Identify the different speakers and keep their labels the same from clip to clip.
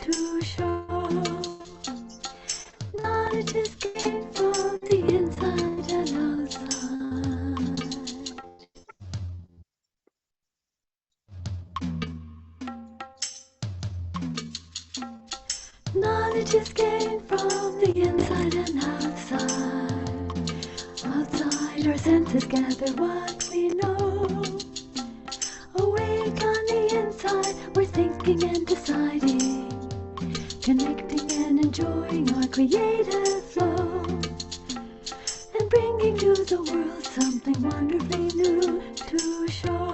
Speaker 1: to show. Knowledge is gained from the inside and outside. Knowledge is gained from the inside and outside. Outside our senses gather what we know. Awake on the inside, we're thinking and deciding, connecting and enjoying our creative flow, and bringing to the world something wonderfully new to show.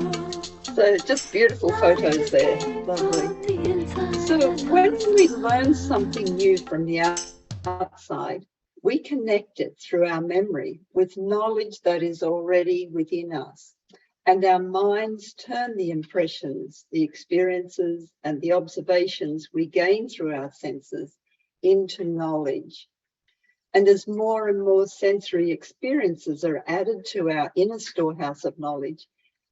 Speaker 2: So just beautiful photos there, lovely. So when we learn something new from the outside, we connect it through our memory with knowledge that is already within us. And our minds turn the impressions, the experiences, and the observations we gain through our senses into knowledge. And as more and more sensory experiences are added to our inner storehouse of knowledge,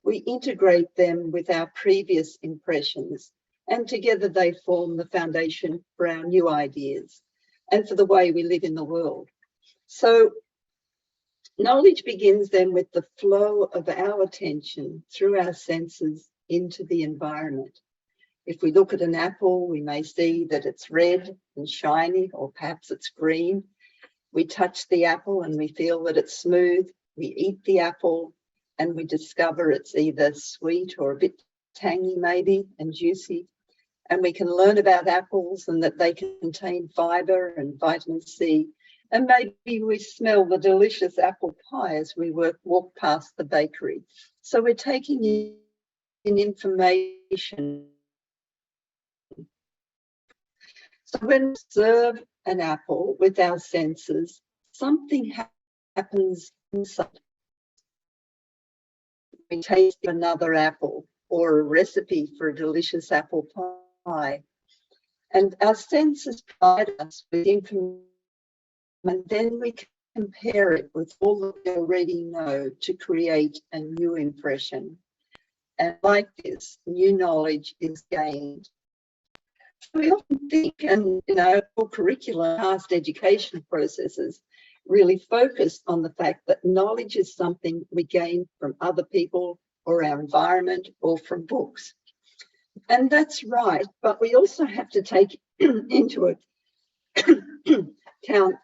Speaker 2: we integrate them with our previous impressions, and together they form the foundation for our new ideas and for the way we live in the world. So knowledge begins then with the flow of our attention through our senses into the environment. If we look at an apple, we may see that it's red and shiny, or perhaps it's green. We touch the apple and we feel that it's smooth. We eat the apple and we discover it's either sweet or a bit tangy maybe and juicy. And we can learn about apples and that they contain fiber and vitamin C. And maybe we smell the delicious apple pie as we walk past the bakery. So we're taking in information. So when we observe an apple with our senses, something happens inside. We taste another apple or a recipe for a delicious apple pie. And our senses provide us with information, and then we compare it with all that we already know to create a new impression. And like this, new knowledge is gained. We often think, and all curriculum, past education processes really focus on the fact that knowledge is something we gain from other people or our environment or from books. And that's right, but we also have to take into account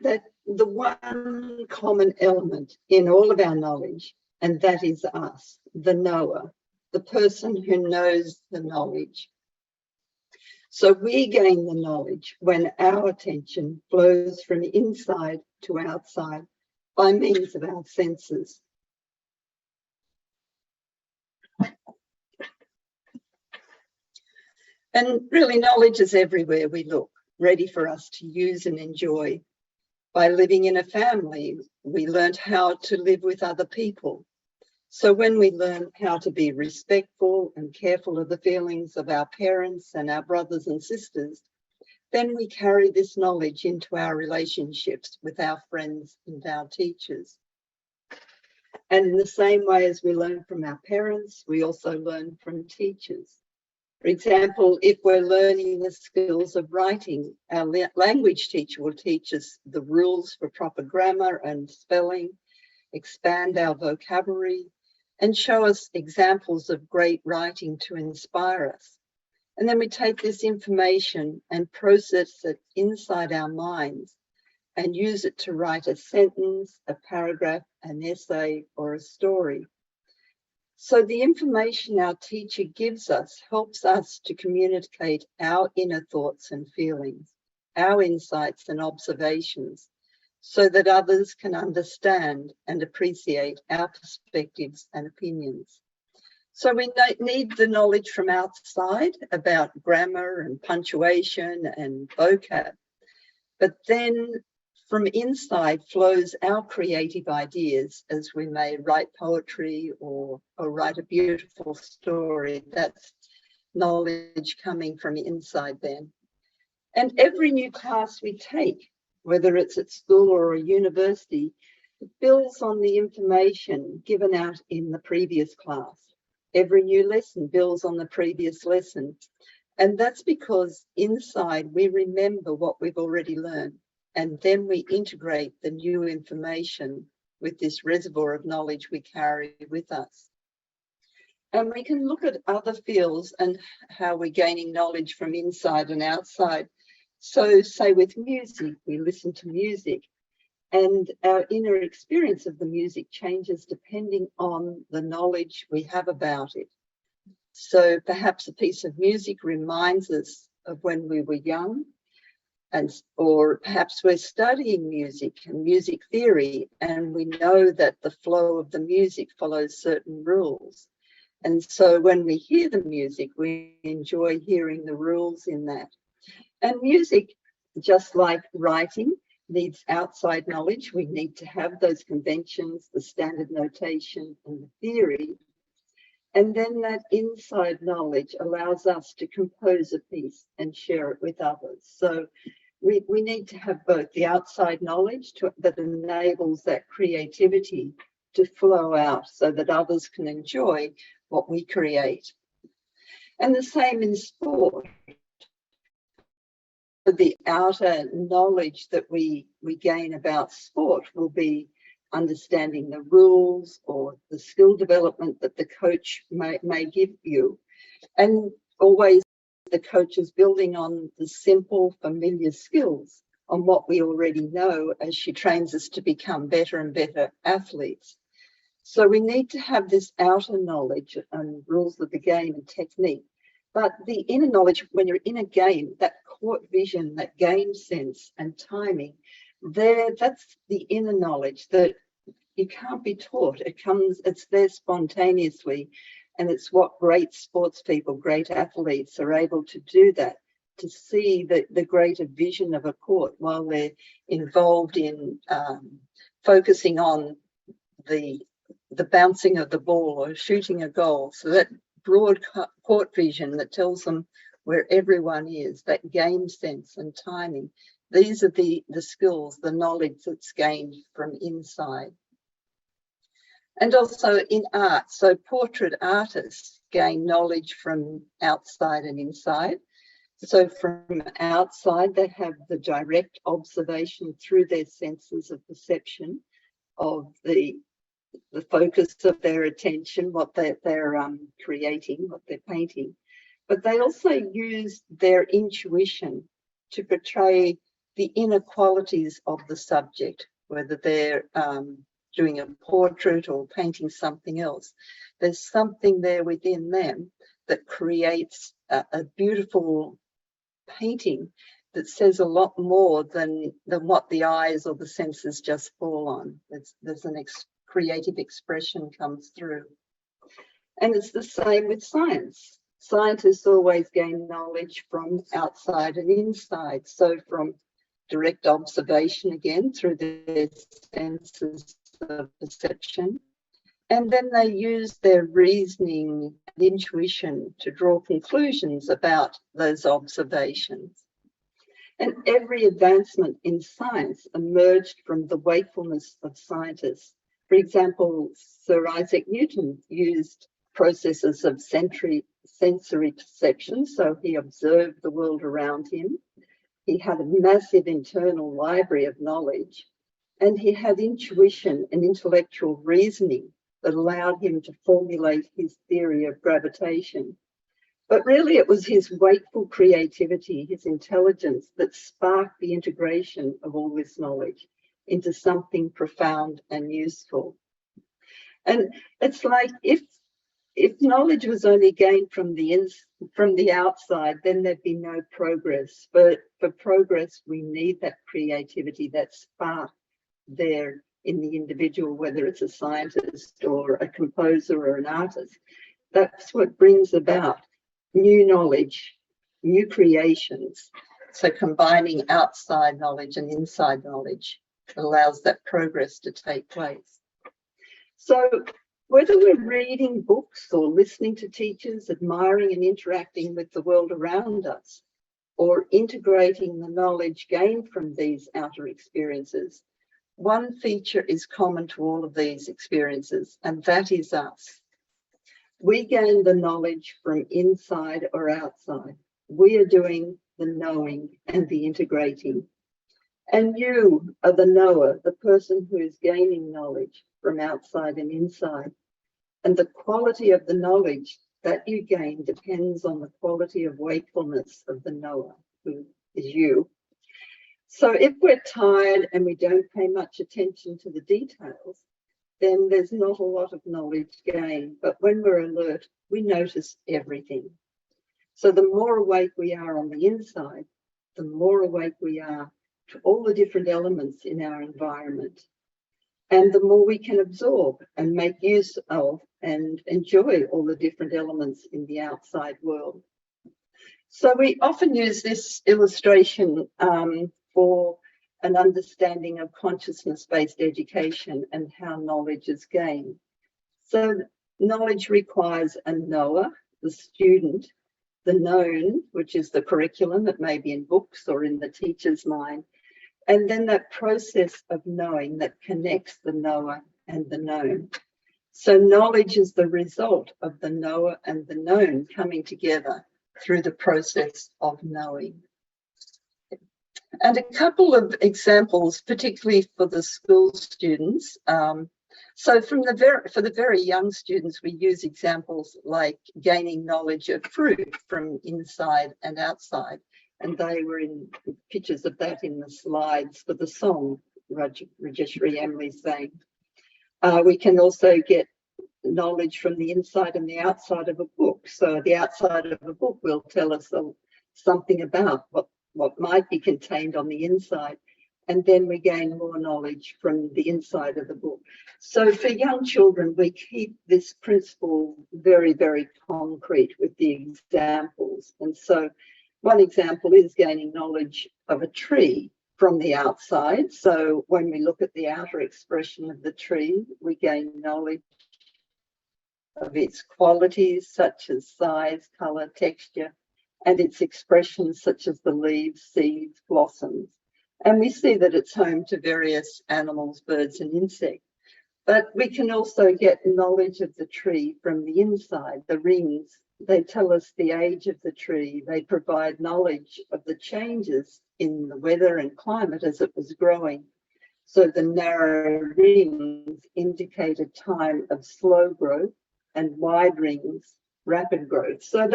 Speaker 2: that the one common element in all of our knowledge, and that is us, the knower, the person who knows the knowledge. So we gain the knowledge when our attention flows from inside to outside by means of our senses. And really, knowledge is everywhere we look, ready for us to use and enjoy. By living in a family, we learned how to live with other people. So when we learn how to be respectful and careful of the feelings of our parents and our brothers and sisters, then we carry this knowledge into our relationships with our friends and our teachers. And in the same way as we learn from our parents, we also learn from teachers. For example, if we're learning the skills of writing, our language teacher will teach us the rules for proper grammar and spelling, expand our vocabulary, and show us examples of great writing to inspire us. And then we take this information and process it inside our minds and use it to write a sentence, a paragraph, an essay, or a story. So the information our teacher gives us helps us to communicate our inner thoughts and feelings, our insights and observations, so that others can understand and appreciate our perspectives and opinions. So we need the knowledge from outside about grammar and punctuation and vocab, but then from inside flows our creative ideas as we may write poetry or write a beautiful story. That's knowledge coming from inside then. And every new class we take, whether it's at school or a university, it builds on the information given out in the previous class. Every new lesson builds on the previous lesson. And that's because inside we remember what we've already learned, and then we integrate the new information with this reservoir of knowledge we carry with us. And we can look at other fields and how we're gaining knowledge from inside and outside. So say with music, we listen to music and our inner experience of the music changes depending on the knowledge we have about it. So perhaps a piece of music reminds us of when we were young, or perhaps we're studying music and music theory, and we know that the flow of the music follows certain rules. And so when we hear the music, we enjoy hearing the rules in that. And music, just like writing, needs outside knowledge. We need to have those conventions, the standard notation and the theory. And then that inside knowledge allows us to compose a piece and share it with others. So we need to have both the outside knowledge that enables that creativity to flow out so that others can enjoy what we create. And the same in sport. The outer knowledge that we gain about sport will be understanding the rules or the skill development that the coach may give you. And always the coach is building on the simple, familiar skills, on what we already know as she trains us to become better and better athletes. So we need to have this outer knowledge and rules of the game and technique. But the inner knowledge, when you're in a game, that court vision, that game sense and timing, that's the inner knowledge that you can't be taught. It's there spontaneously. And it's what great sports people, great athletes are able to do that, to see the greater vision of a court while they're involved in focusing on the bouncing of the ball or shooting a goal. So that broad court vision that tells them where everyone is, that game sense and timing, these are the skills, the knowledge that's gained from inside. And also in art, so portrait artists gain knowledge from outside and inside. So from outside, they have the direct observation through their senses of perception of the focus of their attention, what they're creating, what they're painting. But they also use their intuition to portray the inner qualities of the subject, whether they're doing a portrait or painting something else. There's something there within them that creates a beautiful painting that says a lot more than what the eyes or the senses just fall on. There's an creative expression comes through. And it's the same with science. Scientists always gain knowledge from outside and inside. So from direct observation again through their senses of perception. And then they use their reasoning and intuition to draw conclusions about those observations. And every advancement in science emerged from the wakefulness of scientists. For example, Sir Isaac Newton used processes of sensory perception, so he observed the world around him. He had a massive internal library of knowledge, and he had intuition and intellectual reasoning that allowed him to formulate his theory of gravitation. But really it was his wakeful creativity, his intelligence, that sparked the integration of all this knowledge into something profound and useful. And it's like if knowledge was only gained from the outside, then there'd be no progress. But for progress, we need that creativity, that spark there in the individual, whether it's a scientist or a composer or an artist. That's what brings about new knowledge, new creations. So combining outside knowledge and inside knowledge allows that progress to take place. So whether we're reading books or listening to teachers, admiring and interacting with the world around us, or integrating the knowledge gained from these outer experiences, one feature is common to all of these experiences, and that is us. We gain the knowledge from inside or outside. We are doing the knowing and the integrating. And you are the knower, the person who is gaining knowledge from outside and inside. And the quality of the knowledge that you gain depends on the quality of wakefulness of the knower, who is you. So if we're tired and we don't pay much attention to the details, then there's not a lot of knowledge gained. But when we're alert, we notice everything. So the more awake we are on the inside, the more awake we are to all the different elements in our environment. And the more we can absorb and make use of and enjoy all the different elements in the outside world. So we often use this illustration for an understanding of consciousness-based education and how knowledge is gained. So knowledge requires a knower, the student, the known, which is the curriculum that may be in books or in the teacher's mind, and then that process of knowing that connects the knower and the known. So knowledge is the result of the knower and the known coming together through the process of knowing. And a couple of examples, particularly for the school students. So for the very young students, we use examples like gaining knowledge of fruit from inside and outside. And they were in pictures of that in the slides for the song Rajeshri Emily sang. We can also get knowledge from the inside and the outside of a book. So the outside of a book will tell us something about what might be contained on the inside. And then we gain more knowledge from the inside of the book. So for young children, we keep this principle very, very concrete with the examples. And so one example is gaining knowledge of a tree from the outside. So when we look at the outer expression of the tree, we gain knowledge of its qualities such as size, colour, texture, and its expressions such as the leaves, seeds, blossoms. And we see that it's home to various animals, birds and insects. But we can also get knowledge of the tree from the inside. The rings, they tell us the age of the tree. They provide knowledge of the changes in the weather and climate as it was growing. So the narrow rings indicate a time of slow growth and wide rings, rapid growth. So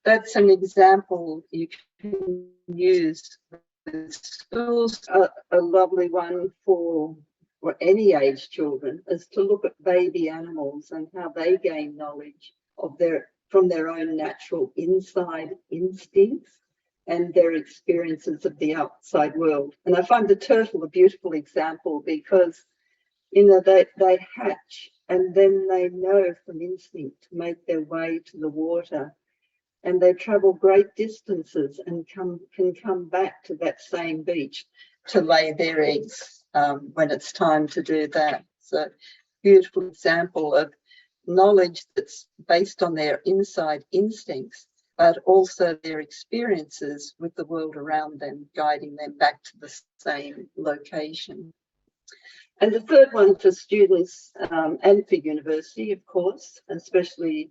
Speaker 2: that's an example you can use with schools. A lovely one for any age children is to look at baby animals and how they gain knowledge of from their own natural inside instincts and their experiences of the outside world. And I find the turtle a beautiful example because, you know, they hatch and then they know from instinct to make their way to the water, and they travel great distances and can come back to that same beach to lay their eggs when it's time to do that. So beautiful example of knowledge that's based on their inside instincts, but also their experiences with the world around them, guiding them back to the same location. And the third one for students and for university, of course, especially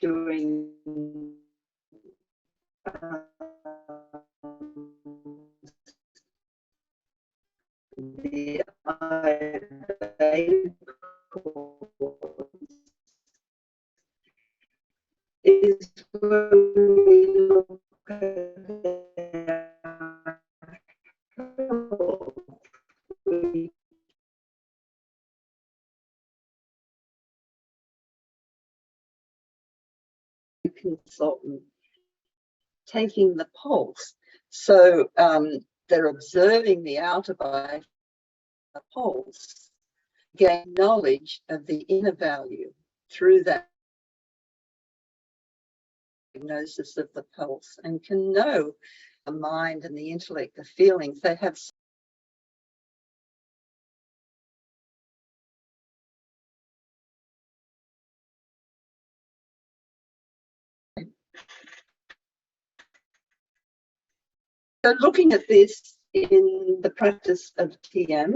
Speaker 2: doing the IBA course is when we look at consultant taking the pulse. So they're observing the outer body, the pulse, gain knowledge of the inner value through that diagnosis of the pulse, and can know the mind and the intellect, the feelings they have. So looking at this in the practice of TM,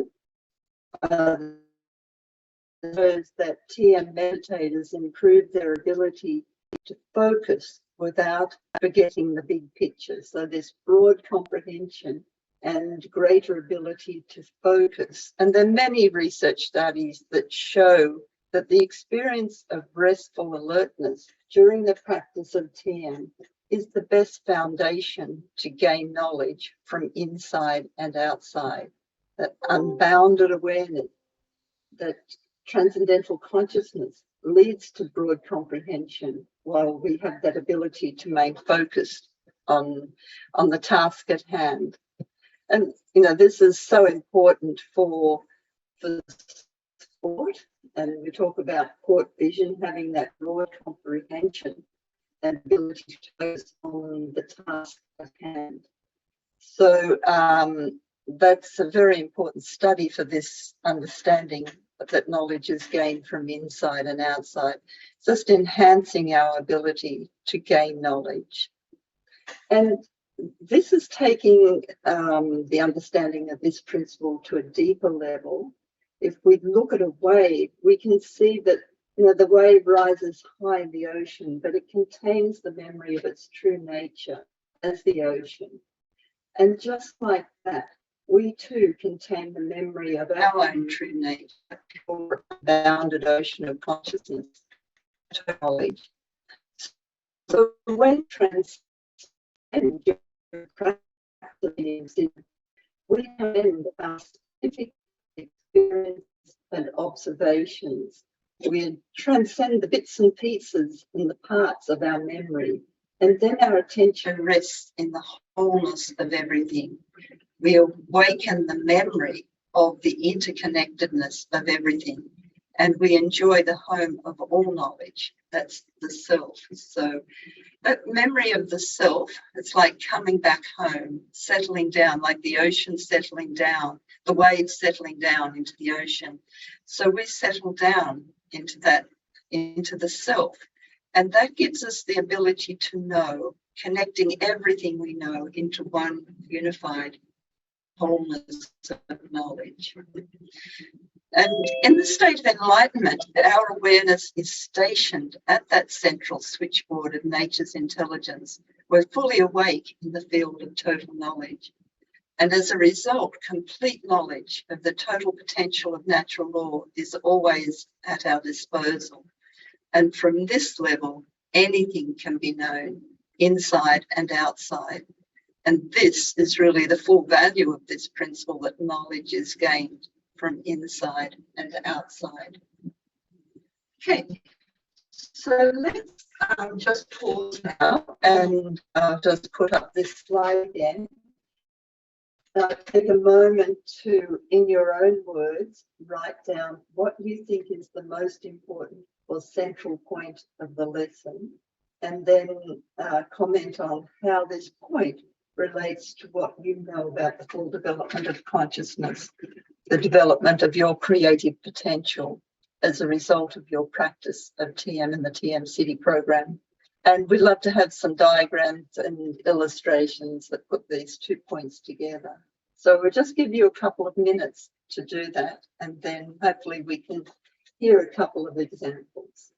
Speaker 2: shows that TM meditators improve their ability to focus without forgetting the big picture. So this broad comprehension and greater ability to focus. And there are many research studies that show that the experience of restful alertness during the practice of TM is the best foundation to gain knowledge from inside and outside. That unbounded awareness, that transcendental consciousness leads to broad comprehension, while we have that ability to remain focused on the task at hand. And this is so important for sport, and we talk about court vision, having that broad comprehension and ability to focus on the task at hand. So that's a very important study for this understanding that knowledge is gained from inside and outside, just enhancing our ability to gain knowledge. And this is taking the understanding of this principle to a deeper level. If we look at a wave, we can see that the wave rises high in the ocean, but it contains the memory of its true nature as the ocean. And just like that, we too contain the memory of our own true nature, or a bounded ocean of consciousness, knowledge. So when transcending practices, we commend our specific experience and observations. We transcend the bits and pieces and the parts of our memory, and then our attention rests in the wholeness of everything. We awaken the memory of the interconnectedness of everything, and we enjoy the home of all knowledge. That's the self. So that memory of the self, it's like coming back home, settling down, like the ocean settling down, the waves settling down into the ocean. So we settle down into that, into the self. And that gives us the ability to know, connecting everything we know into one unified wholeness of knowledge. And in the state of enlightenment, our awareness is stationed at that central switchboard of nature's intelligence. We're fully awake in the field of total knowledge. And as a result, complete knowledge of the total potential of natural law is always at our disposal. And from this level, anything can be known, inside and outside. And this is really the full value of this principle, that knowledge is gained from inside and outside. Okay, so let's just pause now and just put up this slide again. Take a moment to, in your own words, write down what you think is the most important or central point of the lesson, and then comment on how this point relates to what you know about the full development of consciousness, the development of your creative potential as a result of your practice of TM and the TM City program. And we'd love to have some diagrams and illustrations that put these 2 points together. So we'll just give you a couple of minutes to do that, and then hopefully we can hear a couple of examples.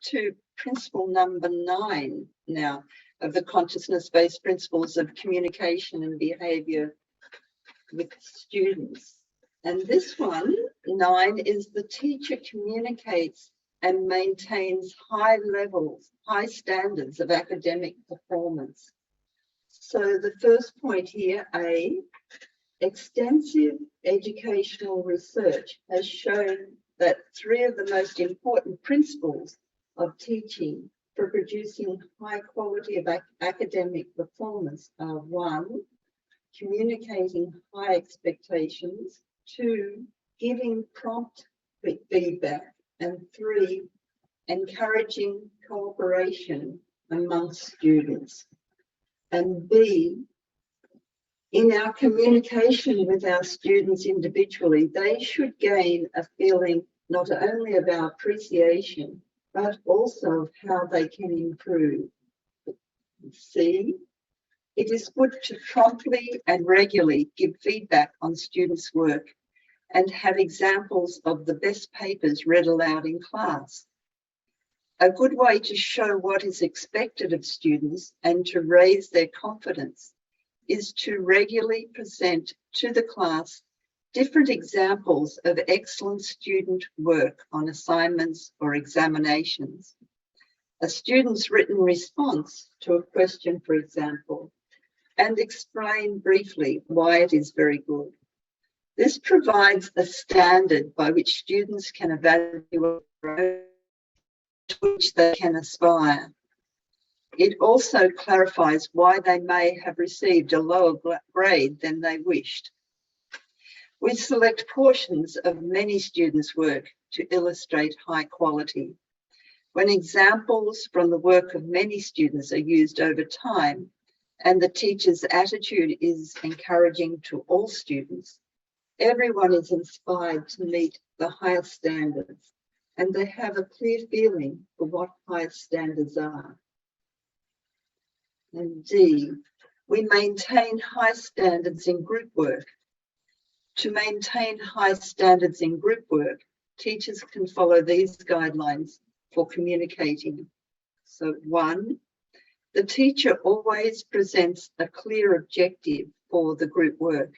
Speaker 2: to principle number 9 now of the consciousness-based principles of communication and behaviour with students. And this one, 9, is the teacher communicates and maintains high standards of academic performance. So the first point here, A, extensive educational research has shown that 3 of the most important principles of teaching for producing high quality of academic performance are: 1, communicating high expectations; 2, giving prompt feedback; and 3, encouraging cooperation amongst students. And B, in our communication with our students individually, they should gain a feeling not only of our appreciation, but also of how they can improve. C, it is good to promptly and regularly give feedback on students' work and have examples of the best papers read aloud in class. A good way to show what is expected of students and to raise their confidence is to regularly present to the class different examples of excellent student work on assignments or examinations. A student's written response to a question, for example, and explain briefly why it is very good. This provides a standard by which students can evaluate to which they can aspire. It also clarifies why they may have received a lower grade than they wished. We select portions of many students' work to illustrate high quality. When examples from the work of many students are used over time, and the teacher's attitude is encouraging to all students, everyone is inspired to meet the highest standards, and they have a clear feeling for what highest standards are. And D, we maintain high standards in group work. To maintain high standards in group work, teachers can follow these guidelines for communicating. So 1, the teacher always presents a clear objective for the group work,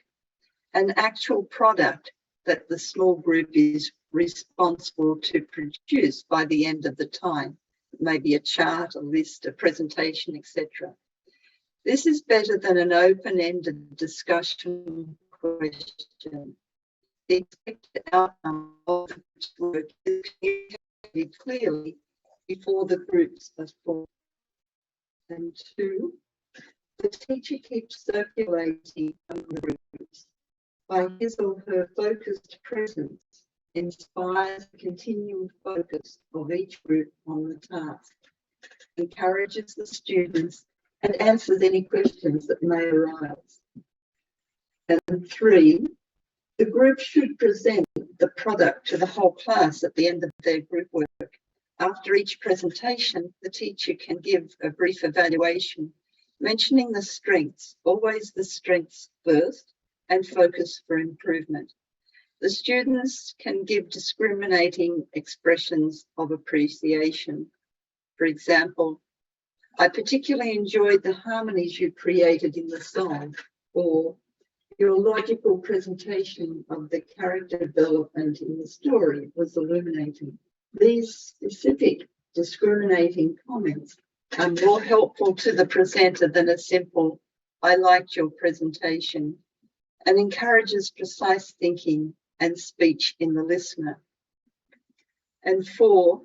Speaker 2: an actual product that the small group is responsible to produce by the end of the time. It may be a chart, a list, a presentation, etc. This is better than an open-ended discussion question. The expected outcome of work is communicated clearly before the groups are formed. And 2, the teacher keeps circulating among the groups. By his or her focused presence, inspires the continual focus of each group on the task, encourages the students, and answers any questions that may arise. And 3, the group should present the product to the whole class at the end of their group work. After each presentation, the teacher can give a brief evaluation, mentioning the strengths, always the strengths first, and focus for improvement. The students can give discriminating expressions of appreciation. For example, I particularly enjoyed the harmonies you created in the song, or your logical presentation of the character development in the story was illuminating. These specific discriminating comments are more helpful to the presenter than a simple, I liked your presentation, and encourages precise thinking and speech in the listener. And 4,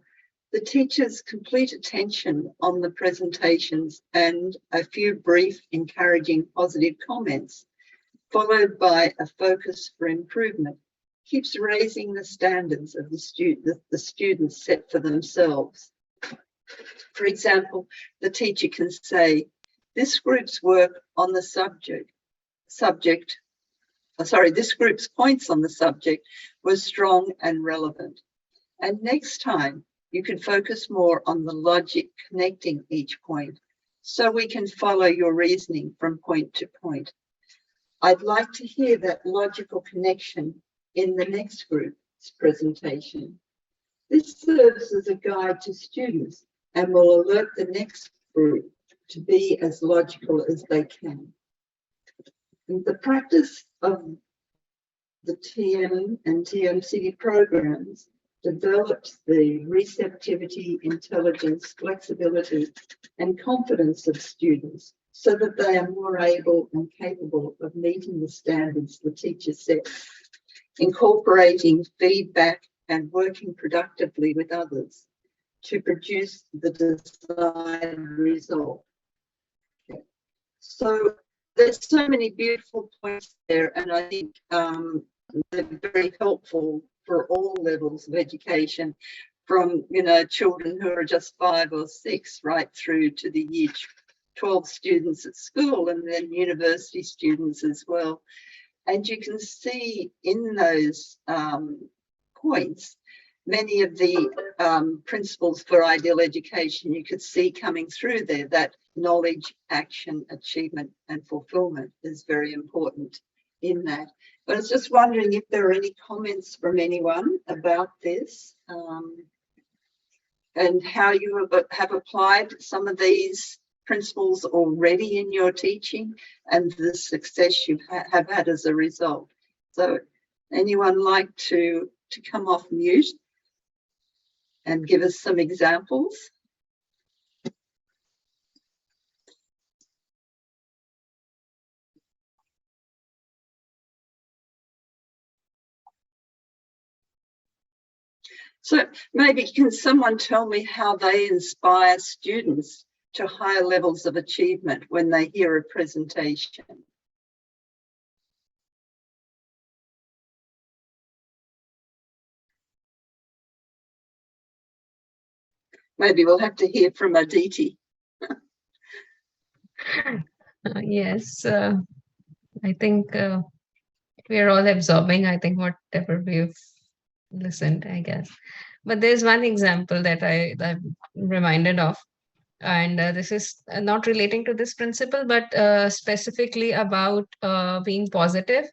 Speaker 2: the teacher's complete attention on the presentations and a few brief, encouraging, positive comments, followed by a focus for improvement, keeps raising the standards of the students set for themselves. For example, the teacher can say, this group's work on the this group's points on the subject were strong and relevant. And next time, you can focus more on the logic connecting each point, so we can follow your reasoning from point to point. I'd like to hear that logical connection in the next group's presentation. This serves as a guide to students and will alert the next group to be as logical as they can. And the practice of the TM and TM-City programs develops the receptivity, intelligence, flexibility, and confidence of students so that they are more able and capable of meeting the standards the teacher sets, incorporating feedback and working productively with others to produce the desired result. So there's so many beautiful points there, and I think they're very helpful for all levels of education, from children who are just 5 or 6 right through to the year 12 students at school, and then university students as well. And you can see in those points many of the principles for ideal education you could see coming through there. That knowledge, action, achievement, and fulfillment is very important in that. But I was just wondering if there are any comments from anyone about this, and how you have applied some of these principles already in your teaching and the success you have had as a result. So anyone like to come off mute and give us some examples? So maybe can someone tell me how they inspire students to higher levels of achievement when they hear a presentation? Maybe we'll have to hear from Aditi.
Speaker 3: Yes, I think we are all absorbing, I think, whatever we've listened, I guess. But there's one example that I'm reminded of, and this is not relating to this principle, but specifically about being positive.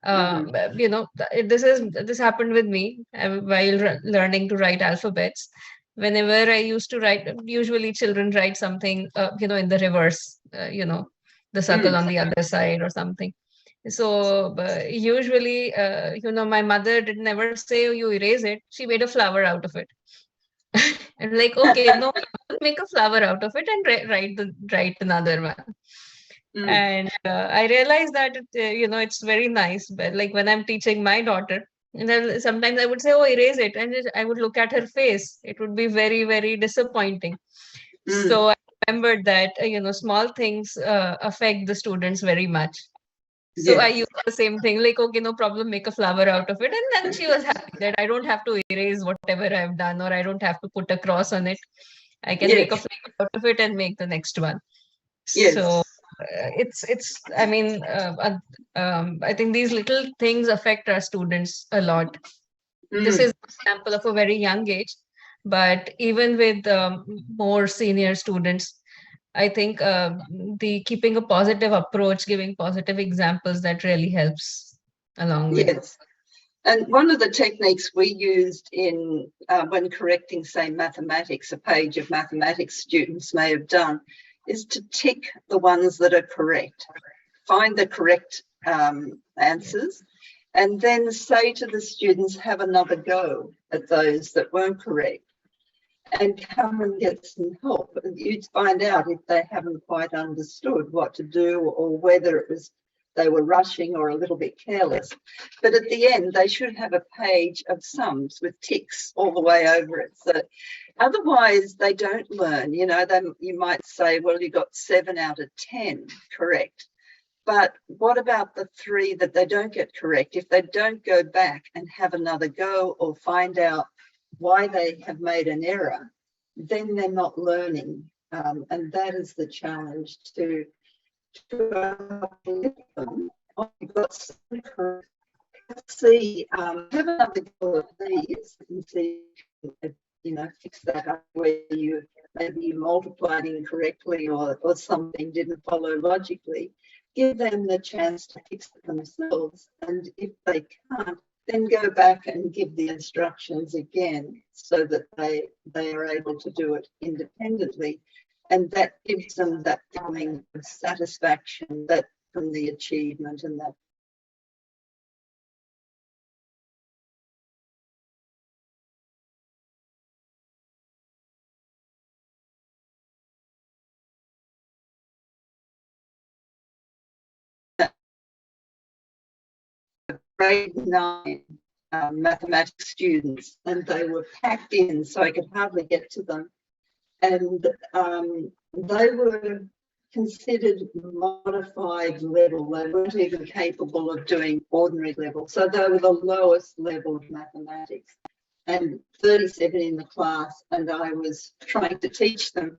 Speaker 3: This happened with me while learning to write alphabets. Whenever I used to write, usually children write something, in the reverse, the circle on the other side or something. So usually, my mother did never say, "Oh, you erase it." She made a flower out of it. And like, okay, no, make a flower out of it and write another one. And I realized that it's very nice. But like when I'm teaching my daughter, and then sometimes I would say, "Oh, erase it," and I would look at her face. It would be very, very disappointing. So I remembered that small things affect the students very much. So yes. I used the same thing, like, okay, no problem, make a flower out of it. And then she was happy that I don't have to erase whatever I've done, or I don't have to put a cross on it. I can make a flower out of it and make the next one. Yes. So I think these little things affect our students a lot. This is an example of a very young age, but even with more senior students, I think the keeping a positive approach, giving positive examples, that really helps along with.
Speaker 2: Yes. And one of the techniques we used in when correcting, say, mathematics, a page of mathematics students may have done, is to tick the ones that are correct, find the correct answers, and then say to the students, have another go at those that weren't correct, and come and get some help. You'd find out if they haven't quite understood what to do, or whether it was they were rushing or a little bit careless. But at the end, they should have a page of sums with ticks all the way over it. So otherwise, they don't learn. You might say, well, you got 7 out of 10 correct. But what about the 3 that they don't get correct? If they don't go back and have another go or find out why they have made an error, then they're not learning. And that is the challenge, to them. You've got some correct. See, have another go of these and see, fix that up where maybe you multiplied incorrectly or something didn't follow logically. Give them the chance to fix it themselves, and if they can't, then go back and give the instructions again so that they are able to do it independently. And that gives them that feeling of satisfaction that from the achievement and that. Grade 9 mathematics students, and they were packed in so I could hardly get to them. And they were considered modified level. They weren't even capable of doing ordinary level. So they were the lowest level of mathematics, and 37 in the class, and I was trying to teach them.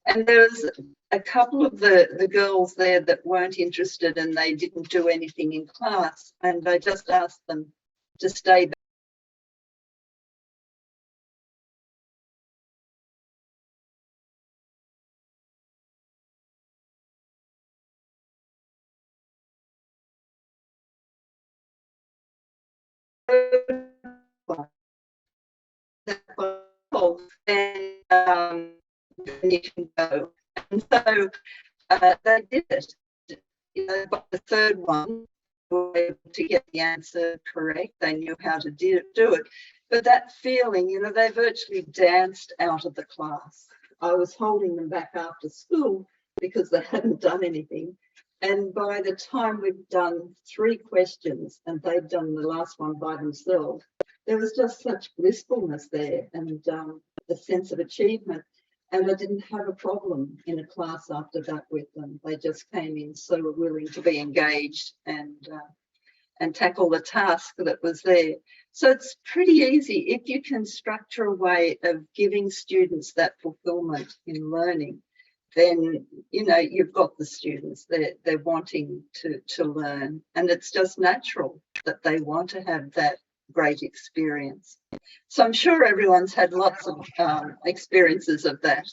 Speaker 2: And there was a couple of the girls there that weren't interested and they didn't do anything in class. And I just asked them to stay back. And you can go. And so they did it. You know, by the third one, they were able to get the answer correct. They knew how to do it. But that feeling, you know, they virtually danced out of the class. I was holding them back after school because they hadn't done anything. And by the time we'd done 3 questions and they'd done the last one by themselves, there was just such blissfulness there and a sense of achievement. And I didn't have a problem in a class after that with them. They just came in so willing to be engaged and tackle the task that was there. So it's pretty easy if you can structure a way of giving students that fulfillment in learning. Then, you know, you've got the students, they're wanting to learn, and it's just natural that they want to have that great experience. So I'm sure everyone's had lots of experiences of that.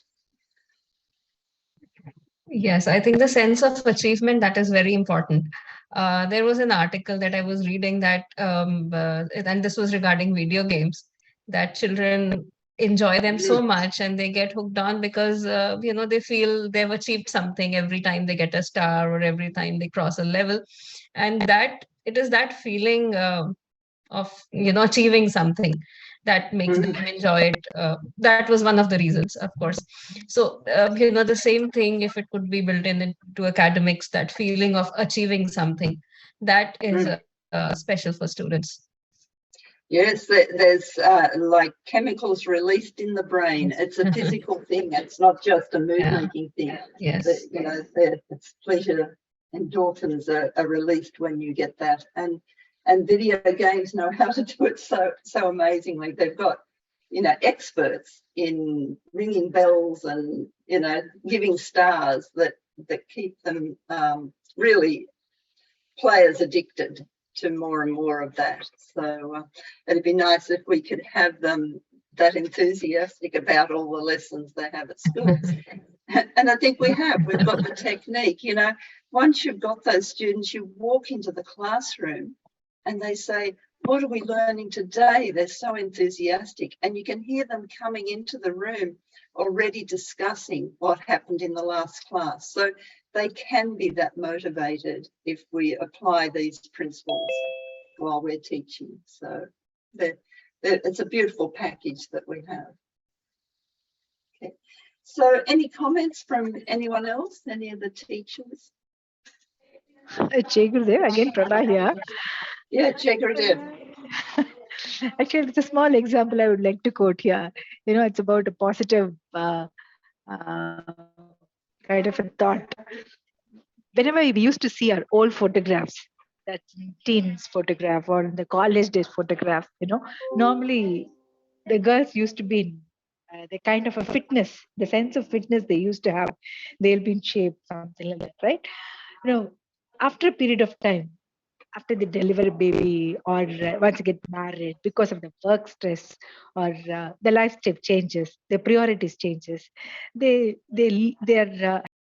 Speaker 3: Yes, I think the sense of achievement, that is very important. There was an article that I was reading that, and this was regarding video games, that children enjoy them so much and they get hooked on because, you know, they feel they've achieved something every time they get a star or every time they cross a level. And that it is that feeling of, you know, achieving something that makes them enjoy it. That was one of the reasons, of course. So, you know, the same thing, if it could be built into academics, that feeling of achieving something, that is special for students.
Speaker 2: Yes, there's like chemicals released in the brain. It's a physical thing. It's not just a mood-making thing.
Speaker 3: Yes.
Speaker 2: But, you know, it's pleasure endorphins are released when you get that. And video games know how to do it so amazingly. They've got, you know, experts in ringing bells and, you know, giving stars that keep them really players addicted to more and more of that. So it'd be nice if we could have them that enthusiastic about all the lessons they have at school. And I think we've got the technique. You know, once you've got those students, you walk into the classroom and they say, what are we learning today? They're so enthusiastic, and you can hear them coming into the room already discussing what happened in the last class. So they can be that motivated if we apply these principles while we're teaching. So it's a beautiful package that we have. Okay. So any comments from anyone else, any of the teachers?
Speaker 4: Jai Gurudev, again Prabha here.
Speaker 2: Yeah, Jai Gurudev.
Speaker 4: Actually, it's a small example I would like to quote here. You know, it's about a positive kind of a thought. Whenever we used to see our old photographs, that teens photograph or the college days photograph, you know, normally the girls used to be in the kind of a fitness, the sense of fitness they used to have. They'll be in shape, something like that, right? You know, after a period of time, after they deliver a baby or once they get married, because of the work stress or the lifestyle changes, their priorities changes, their